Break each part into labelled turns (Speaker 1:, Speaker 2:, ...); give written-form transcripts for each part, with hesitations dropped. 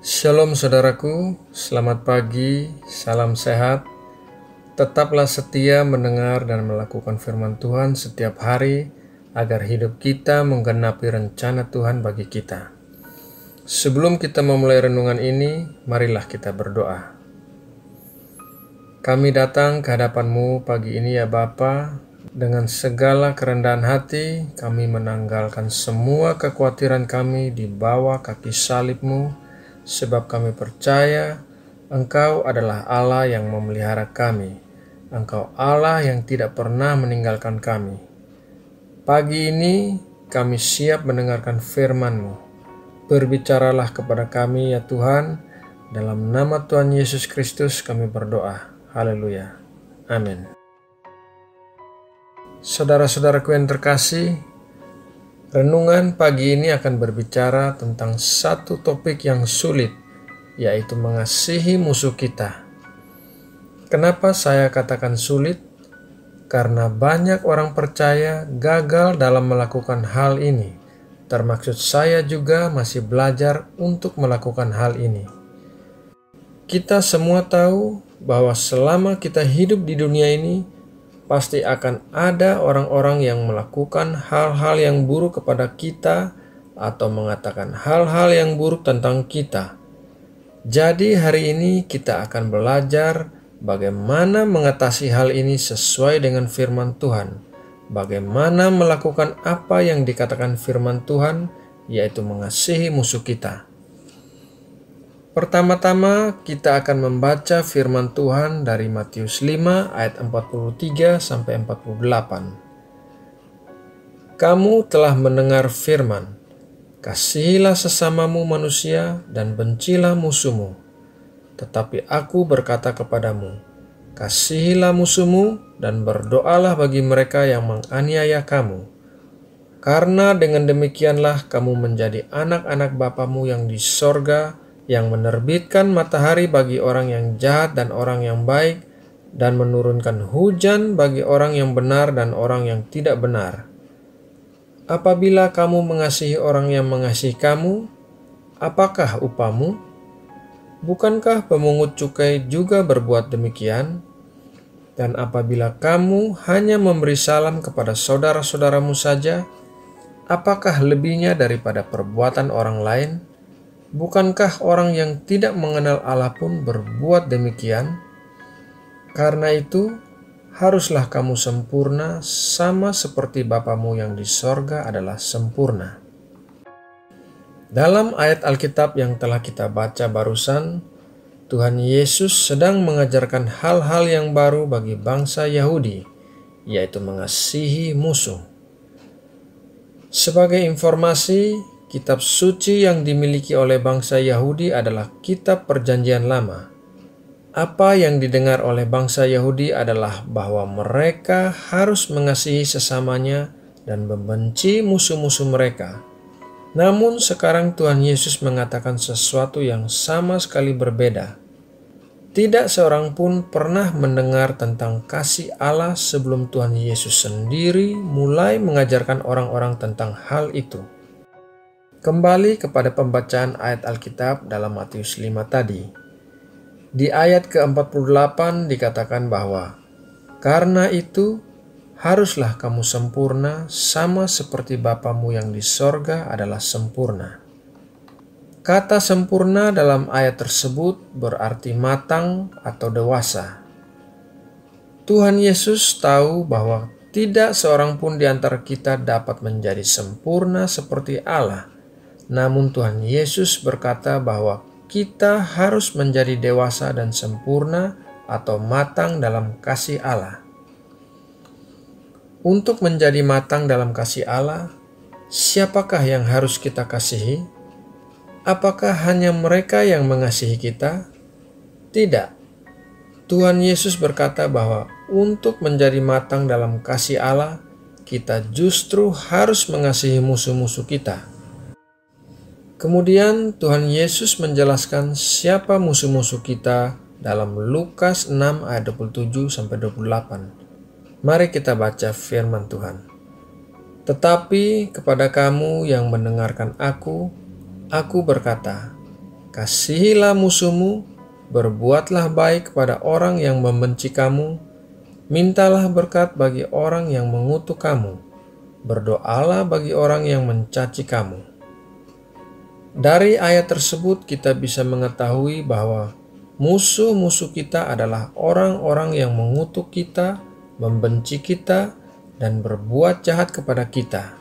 Speaker 1: Shalom saudaraku, selamat pagi, salam sehat. Tetaplah setia mendengar dan melakukan firman Tuhan setiap hari agar hidup kita menggenapi rencana Tuhan bagi kita. Sebelum kita memulai renungan ini, marilah kita berdoa. Kami datang ke hadapan-Mu pagi ini ya Bapa, dengan segala kerendahan hati kami menanggalkan semua kekhawatiran kami di bawah kaki salib-Mu, sebab kami percaya Engkau adalah Allah yang memelihara kami. Engkau Allah yang tidak pernah meninggalkan kami. Pagi ini kami siap mendengarkan firman-Mu. Berbicaralah kepada kami ya Tuhan. Dalam nama Tuhan Yesus Kristus kami berdoa. Haleluya. Amin. Saudara-saudaraku yang terkasih, renungan pagi ini akan berbicara tentang satu topik yang sulit, yaitu mengasihi musuh kita. Kenapa saya katakan sulit? Karena banyak orang percaya gagal dalam melakukan hal ini, termaksud saya juga masih belajar untuk melakukan hal ini. Kita semua tahu bahwa selama kita hidup di dunia ini, pasti akan ada orang-orang yang melakukan hal-hal yang buruk kepada kita atau mengatakan hal-hal yang buruk tentang kita. Jadi hari ini kita akan belajar bagaimana mengatasi hal ini sesuai dengan firman Tuhan. Bagaimana melakukan apa yang dikatakan firman Tuhan, yaitu mengasihi musuh kita. Pertama-tama kita akan membaca firman Tuhan dari Matius 5 ayat 43 sampai 48. Kamu telah mendengar firman, kasihilah sesamamu manusia dan bencilah musuhmu. Tetapi aku berkata kepadamu, kasihilah musuhmu dan berdoalah bagi mereka yang menganiaya kamu. Karena dengan demikianlah kamu menjadi anak-anak Bapamu yang di sorga, yang menerbitkan matahari bagi orang yang jahat dan orang yang baik, dan menurunkan hujan bagi orang yang benar dan orang yang tidak benar. Apabila kamu mengasihi orang yang mengasihi kamu, apakah upahmu? Bukankah pemungut cukai juga berbuat demikian? Dan apabila kamu hanya memberi salam kepada saudara-saudaramu saja, apakah lebihnya daripada perbuatan orang lain? Bukankah orang yang tidak mengenal Allah pun berbuat demikian? Karena itu, haruslah kamu sempurna sama seperti Bapamu yang di sorga adalah sempurna. Dalam ayat Alkitab yang telah kita baca barusan, Tuhan Yesus sedang mengajarkan hal-hal yang baru bagi bangsa Yahudi, yaitu mengasihi musuh. Sebagai informasi, kitab suci yang dimiliki oleh bangsa Yahudi adalah kitab Perjanjian Lama. Apa yang didengar oleh bangsa Yahudi adalah bahwa mereka harus mengasihi sesamanya dan membenci musuh-musuh mereka. Namun sekarang Tuhan Yesus mengatakan sesuatu yang sama sekali berbeda. Tidak seorang pun pernah mendengar tentang kasih Allah sebelum Tuhan Yesus sendiri mulai mengajarkan orang-orang tentang hal itu. Kembali kepada pembacaan ayat Alkitab dalam Matius 5 tadi. Di ayat ke-48 dikatakan bahwa, karena itu, haruslah kamu sempurna sama seperti Bapamu yang di sorga adalah sempurna. Kata sempurna dalam ayat tersebut berarti matang atau dewasa. Tuhan Yesus tahu bahwa tidak seorang pun di antara kita dapat menjadi sempurna seperti Allah. Namun Tuhan Yesus berkata bahwa kita harus menjadi dewasa dan sempurna atau matang dalam kasih Allah. Untuk menjadi matang dalam kasih Allah, siapakah yang harus kita kasihi? Apakah hanya mereka yang mengasihi kita? Tidak. Tuhan Yesus berkata bahwa untuk menjadi matang dalam kasih Allah, kita justru harus mengasihi musuh-musuh kita. Kemudian Tuhan Yesus menjelaskan siapa musuh-musuh kita dalam Lukas 6 ayat 27-28. Mari kita baca firman Tuhan. Tetapi kepada kamu yang mendengarkan aku berkata, kasihilah musuhmu, berbuatlah baik kepada orang yang membenci kamu, mintalah berkat bagi orang yang mengutuk kamu, berdoalah bagi orang yang mencaci kamu. Dari ayat tersebut kita bisa mengetahui bahwa musuh-musuh kita adalah orang-orang yang mengutuk kita, membenci kita, dan berbuat jahat kepada kita.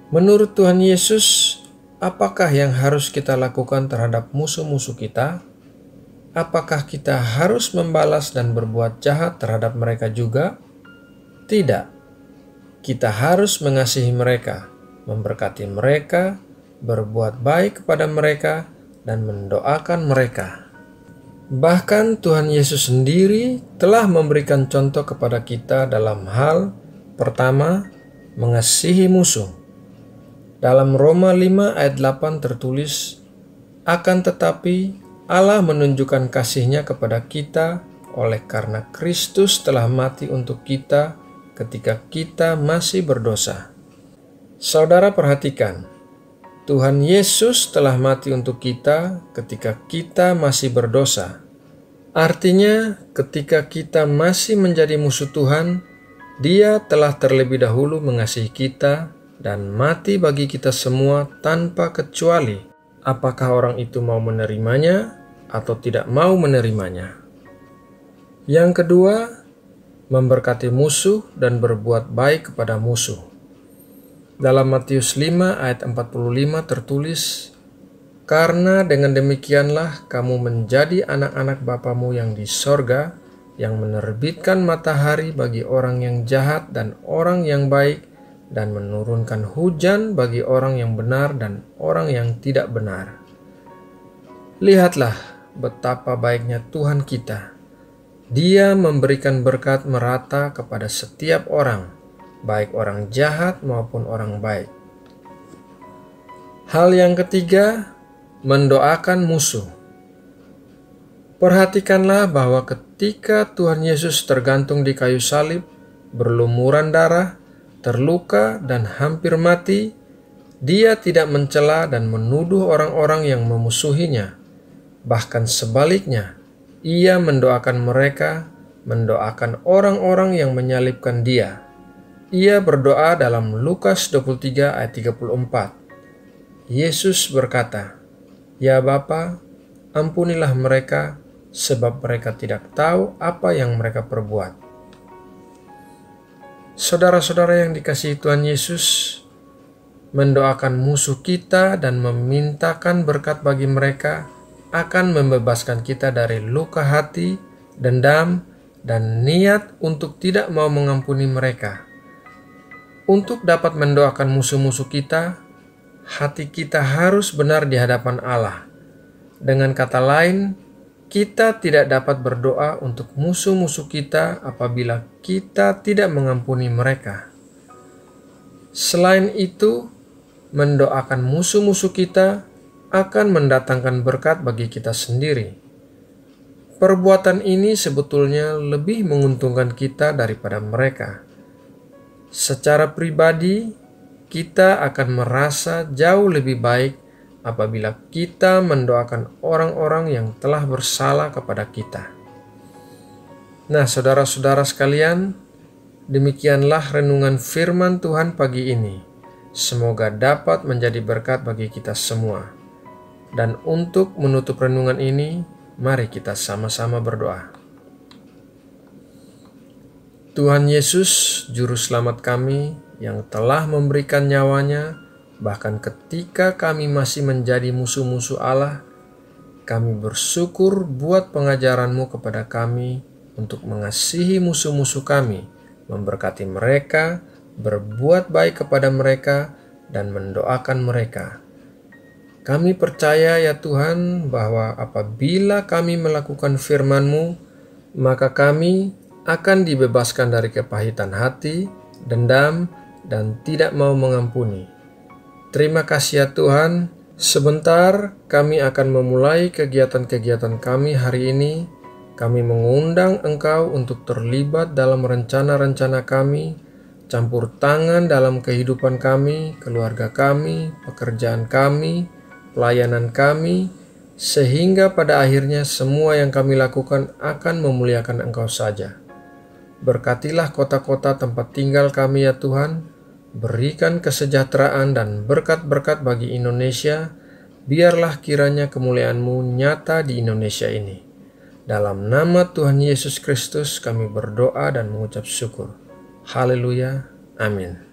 Speaker 1: Menurut Tuhan Yesus, apakah yang harus kita lakukan terhadap musuh-musuh kita? Apakah kita harus membalas dan berbuat jahat terhadap mereka juga? Tidak. Kita harus mengasihi mereka, memberkati mereka, berbuat baik kepada mereka, dan mendoakan mereka. Bahkan Tuhan Yesus sendiri telah memberikan contoh kepada kita dalam hal pertama, mengasihi musuh. Dalam Roma 5 ayat 8 tertulis, "Akan tetapi Allah menunjukkan kasih-Nya kepada kita oleh karena Kristus telah mati untuk kita ketika kita masih berdosa." Saudara perhatikan, Tuhan Yesus telah mati untuk kita ketika kita masih berdosa. Artinya, ketika kita masih menjadi musuh Tuhan, Dia telah terlebih dahulu mengasihi kita dan mati bagi kita semua tanpa kecuali apakah orang itu mau menerimanya atau tidak mau menerimanya. Yang kedua, memberkati musuh dan berbuat baik kepada musuh. Dalam Matius 5 ayat 45 tertulis, "Karena dengan demikianlah kamu menjadi anak-anak Bapamu yang di sorga, yang menerbitkan matahari bagi orang yang jahat dan orang yang baik, dan menurunkan hujan bagi orang yang benar dan orang yang tidak benar." Lihatlah betapa baiknya Tuhan kita. Dia memberikan berkat merata kepada setiap orang, baik orang jahat maupun orang baik. Hal yang ketiga, mendoakan musuh. Perhatikanlah bahwa ketika Tuhan Yesus tergantung di kayu salib, berlumuran darah, terluka, dan hampir mati, Dia tidak mencela dan menuduh orang-orang yang memusuhinya. Bahkan sebaliknya, Ia mendoakan mereka, mendoakan orang-orang yang menyalibkan Dia. Ia berdoa dalam Lukas 23 ayat 34. Yesus berkata, "Ya Bapa, ampunilah mereka, sebab mereka tidak tahu apa yang mereka perbuat." Saudara-saudara yang dikasihi Tuhan Yesus, mendoakan musuh kita dan memintakan berkat bagi mereka akan membebaskan kita dari luka hati, dendam, dan niat untuk tidak mau mengampuni mereka. Untuk dapat mendoakan musuh-musuh kita, hati kita harus benar di hadapan Allah. Dengan kata lain, kita tidak dapat berdoa untuk musuh-musuh kita apabila kita tidak mengampuni mereka. Selain itu, mendoakan musuh-musuh kita akan mendatangkan berkat bagi kita sendiri. Perbuatan ini sebetulnya lebih menguntungkan kita daripada mereka. Secara pribadi, kita akan merasa jauh lebih baik apabila kita mendoakan orang-orang yang telah bersalah kepada kita. Nah, saudara-saudara sekalian, demikianlah renungan firman Tuhan pagi ini. Semoga dapat menjadi berkat bagi kita semua. Dan untuk menutup renungan ini, mari kita sama-sama berdoa. Tuhan Yesus, Juru Selamat kami yang telah memberikan nyawanya, bahkan ketika kami masih menjadi musuh-musuh Allah, kami bersyukur buat pengajaran-Mu kepada kami untuk mengasihi musuh-musuh kami, memberkati mereka, berbuat baik kepada mereka, dan mendoakan mereka. Kami percaya ya Tuhan bahwa apabila kami melakukan firman-Mu, maka kami akan dibebaskan dari kepahitan hati, dendam, dan tidak mau mengampuni. Terima kasih ya Tuhan, sebentar kami akan memulai kegiatan-kegiatan kami hari ini. Kami mengundang Engkau untuk terlibat dalam rencana-rencana kami, campur tangan dalam kehidupan kami, keluarga kami, pekerjaan kami, pelayanan kami, sehingga pada akhirnya semua yang kami lakukan akan memuliakan Engkau saja. Berkatilah kota-kota tempat tinggal kami ya Tuhan, berikan kesejahteraan dan berkat-berkat bagi Indonesia, biarlah kiranya kemuliaan-Mu nyata di Indonesia ini. Dalam nama Tuhan Yesus Kristus kami berdoa dan mengucap syukur. Haleluya. Amin.